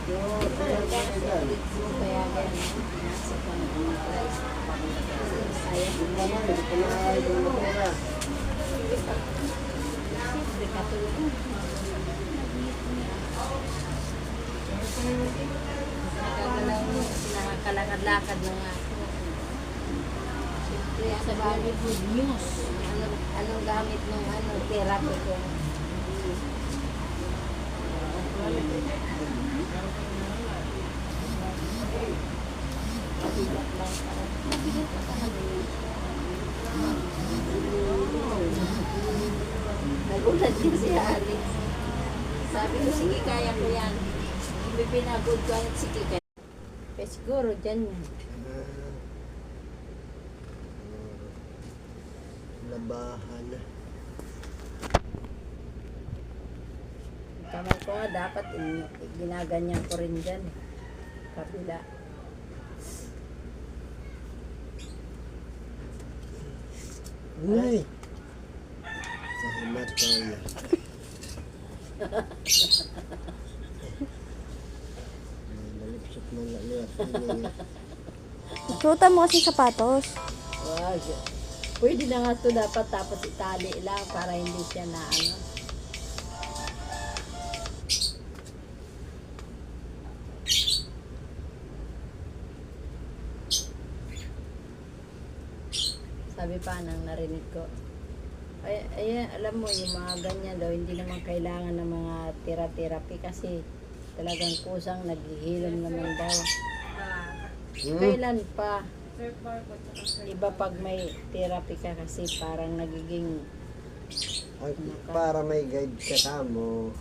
Yung kaya ganyan. Nasa ka na ang price. Sayang. Siyempre katulong. Nakagalaw mo. Nakakalakad-lakad na nga. Siyempre, sa very good news. Anong gamit ng therapy ko? Nagulat din si Alex. Sabi ko, sige, kaya ko yan. Pinagod ko at sige, kaya. Kaya siguro, dyan yan. Labahan. Kamay ko nga, dapat ginaganyan ko rin dyan. Kabila. Ay! Sa himatay. Nalipsot mo na lihat. Suotan mo kasi sapatos. Wag. Pwede na nga ito dapat tapos itali lang para hindi siya na ano. Sabi pa nang narinig ko. Ay, alam mo, yung mga ganyan daw, hindi naman kailangan ng mga therapy kasi talagang kusang naghihilom naman daw. Kailan pa? Iba pag may therapy ka kasi parang nagiging Para may guide ka kamo.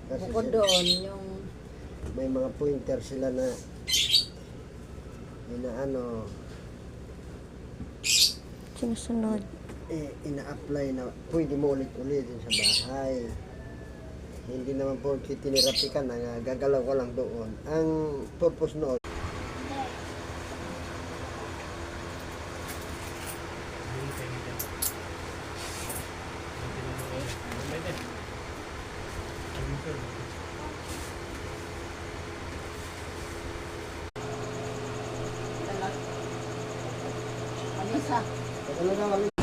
Kasi bukod doon yung may mga pointer sila na inaano Sinusunod. ina-apply na pwede mo ulit-ulitin sa bahay. Hindi naman po tinirapi ka na nga, gagalaw ka lang doon. Ang purpose noon ano sa talaga kami